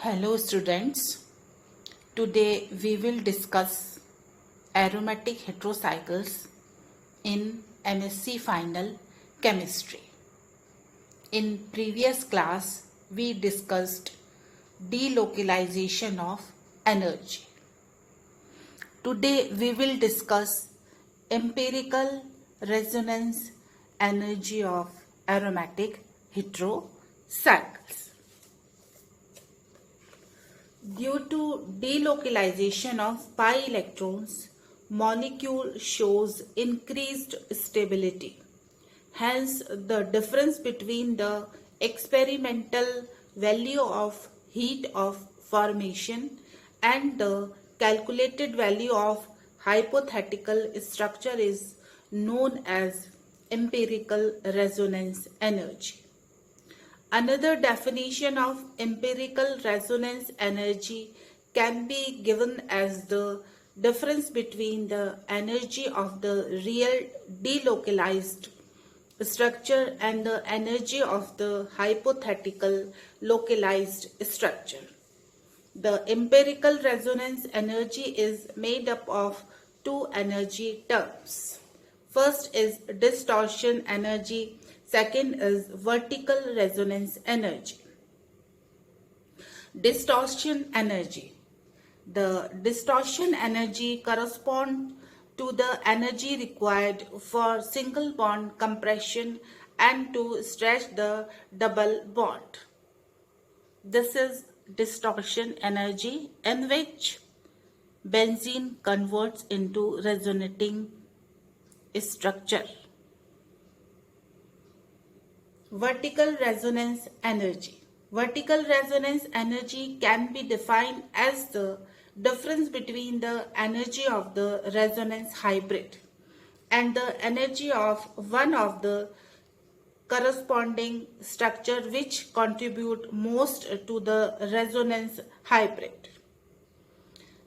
Hello students, today we will discuss aromatic heterocycles in MSc Final Chemistry. In previous class we discussed delocalization of energy. Today we will discuss empirical resonance energy of aromatic heterocycles. Due to delocalization of pi electrons, molecule shows increased stability. Hence, the difference between the experimental value of heat of formation and the calculated value of hypothetical structure is known as empirical resonance energy. Another definition of empirical resonance energy can be given as the difference between the energy of the real delocalized structure and the energy of the hypothetical localized structure. The empirical resonance energy is made up of two energy terms. First is distortion energy. Second is vertical resonance energy. Distortion energy. The distortion energy corresponds to the energy required for single bond compression and to stretch the double bond. This is distortion energy in which benzene converts into resonating structure. Vertical resonance energy. Vertical resonance energy can be defined as the difference between the energy of the resonance hybrid and the energy of one of the corresponding structure which contribute most to the resonance hybrid.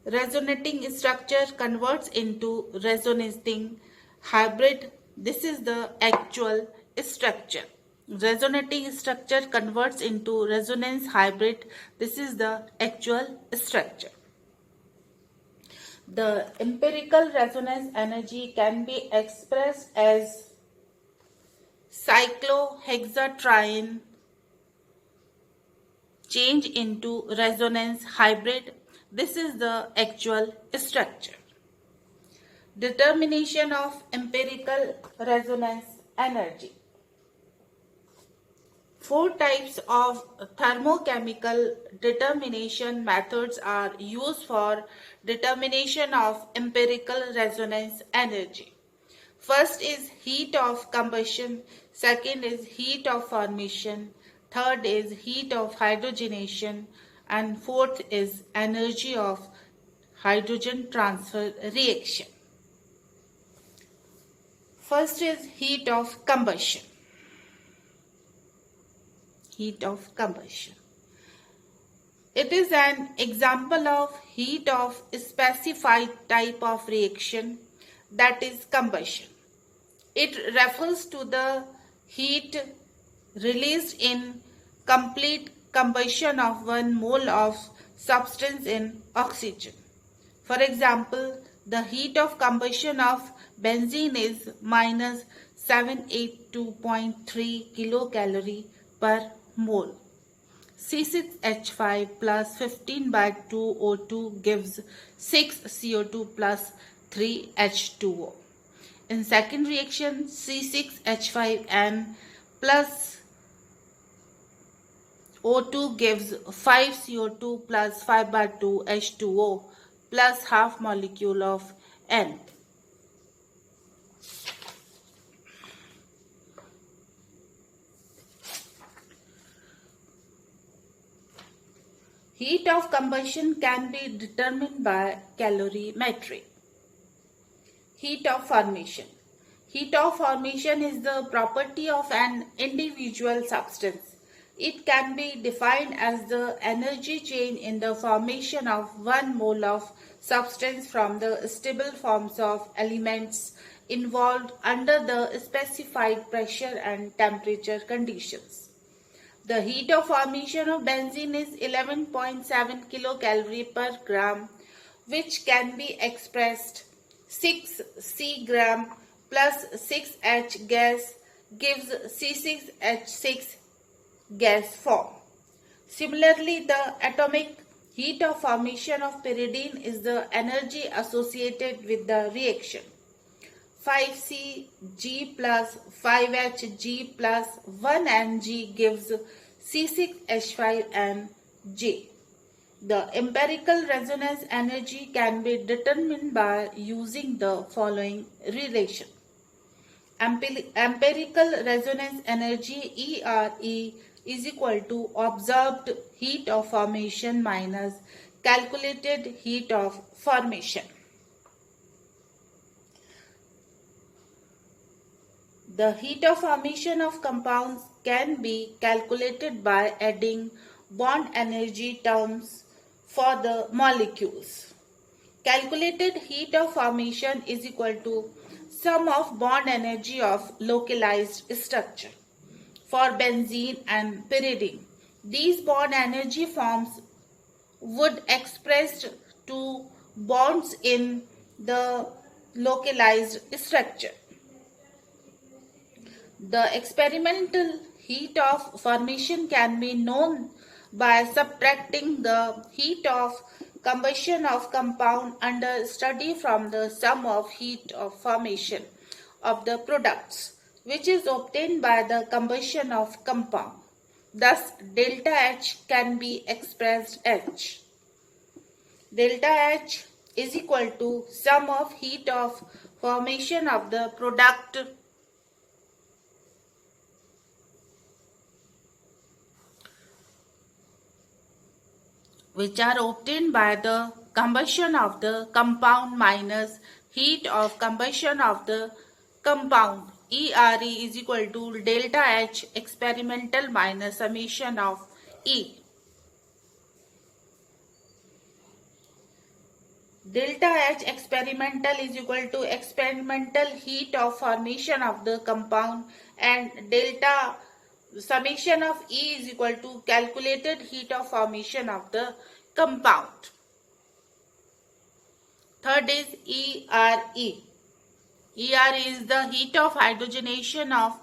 Resonating structure converts into resonating hybrid. This is the actual structure. Resonating structure converts into resonance hybrid. This is the actual structure. The empirical resonance energy can be expressed as cyclohexatriene change into resonance hybrid. This is the actual structure. Determination of empirical resonance energy. Four types of thermochemical determination methods are used for determination of empirical resonance energy. First is heat of combustion, second is heat of formation, third is heat of hydrogenation, and fourth is energy of hydrogen transfer reaction. First is heat of combustion. Heat of combustion. It is an example of heat of specified type of reaction, that is combustion. It refers to the heat released in complete combustion of 1 mole of substance in oxygen. For example, the heat of combustion of benzene is minus 782.3 kilocalorie per mole. C6H5 plus 15 by 2 O2 gives 6 CO2 plus 3 H2O. In second reaction, C6H5N plus O2 gives 5 CO2 plus 5 by 2 H2O plus half molecule of N. Heat of combustion can be determined by calorimetry. Heat of formation. Heat of formation is the property of an individual substance. It can be defined as the energy change in the formation of 1 mole of substance from the stable forms of elements involved under the specified pressure and temperature conditions. The heat of formation of benzene is 11.7 kilocalorie per gram, which can be expressed 6 C gram plus 6H gas gives C6H6 gas form. Similarly, the atomic heat of formation of pyridine is the energy associated with the reaction. 5Cg plus 5Hg plus 1Mg gives C6H5 and J. The empirical resonance energy can be determined by using the following relation. Empirical resonance energy ERE is equal to observed heat of formation minus calculated heat of formation. The heat of formation of compounds can be calculated by adding bond energy terms for the molecules. Calculated heat of formation is equal to sum of bond energy of localized structure. For benzene and pyridine, these bond energy forms would expressed to bonds in the localized structure. The experimental heat of formation can be known by subtracting the heat of combustion of compound under study from the sum of heat of formation of the products, which is obtained by the combustion of compound. Thus, delta H can be expressed H. Delta H is equal to sum of heat of formation of the product which are obtained by the combustion of the compound minus heat of combustion of the compound. ERE is equal to delta H experimental minus summation of E. Delta H experimental is equal to experimental heat of formation of the compound, and delta summation of E is equal to calculated heat of formation of the compound. Third is ERE. ERE is the heat of hydrogenation of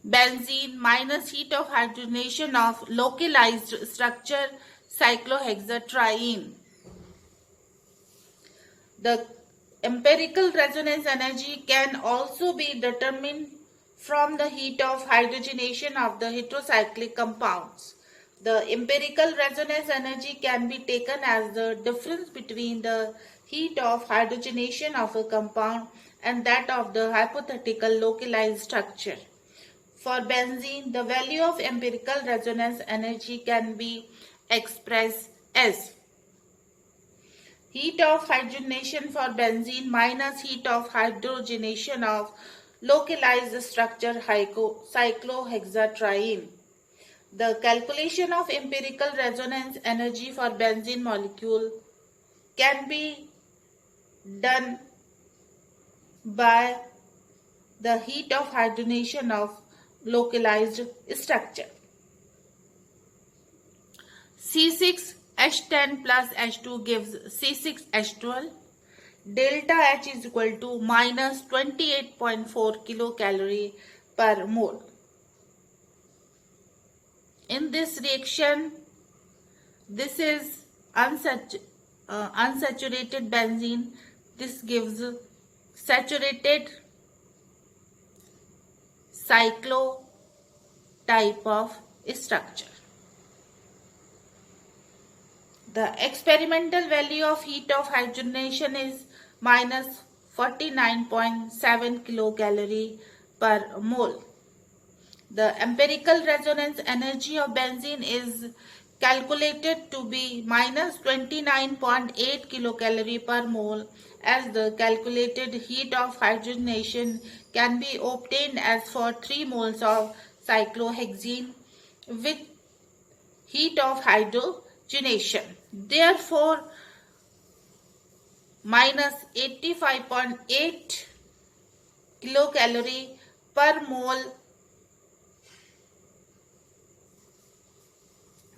benzene minus heat of hydrogenation of localized structure cyclohexatriene. The empirical resonance energy can also be determined from the heat of hydrogenation of the heterocyclic compounds. The empirical resonance energy can be taken as the difference between the heat of hydrogenation of a compound and that of the hypothetical localized structure. For benzene, the value of empirical resonance energy can be expressed as heat of hydrogenation for benzene minus heat of hydrogenation of localized structure cyclohexatriene. The calculation of empirical resonance energy for benzene molecule can be done by the heat of hydrogenation of localized structure. C6H10 plus H2 gives C6H12. Delta H is equal to minus 28.4 kilocalorie per mole. In this reaction, this is unsaturated benzene. This gives saturated cyclo type of structure. The experimental value of heat of hydrogenation is minus 49.7 kilocalorie per mole. The empirical resonance energy of benzene is calculated to be minus 29.8 kilocalorie per mole, as the calculated heat of hydrogenation can be obtained as for 3 moles of cyclohexene with heat of hydrogenation. Therefore, minus 85.8 kilocalorie per mole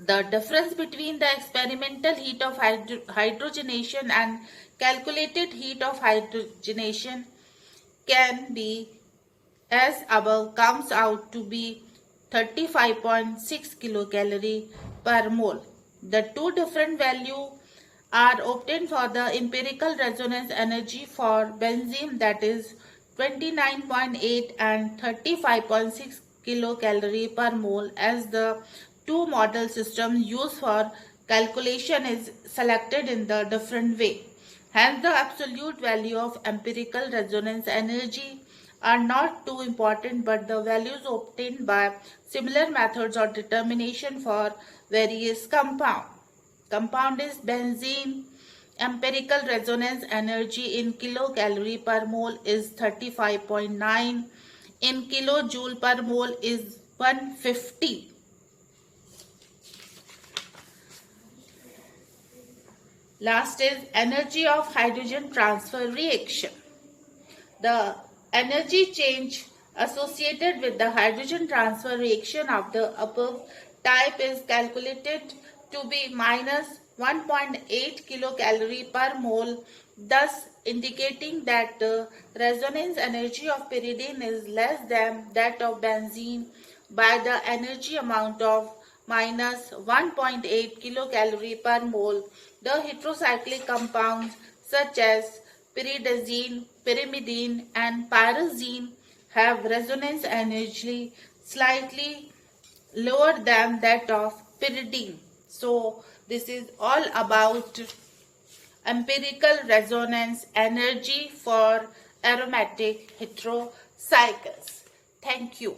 The difference between the experimental heat of hydrogenation and calculated heat of hydrogenation can be as above comes out to be 35.6 kilocalorie per mole. The two different values are obtained for the empirical resonance energy for benzene, that is 29.8 and 35.6 kilocalorie per mole, as the two model systems used for calculation is selected in the different way. Hence, the absolute value of empirical resonance energy are not too important, but the values obtained by similar methods of determination for various compound. Compound is benzene. Empirical resonance energy in kilocalorie per mole is 35.9. In kilojoule per mole is 150. Last is energy of hydrogen transfer reaction. The energy change associated with the hydrogen transfer reaction of the above type is calculated to be minus 1.8 kilocalorie per mole, thus indicating that the resonance energy of pyridine is less than that of benzene by the energy amount of minus 1.8 kilocalorie per mole. The heterocyclic compounds such as pyridazine, pyrimidine and pyrazine have resonance energy slightly lower than that of pyridine. So this is all about empirical resonance energy for aromatic heterocycles. Thank you.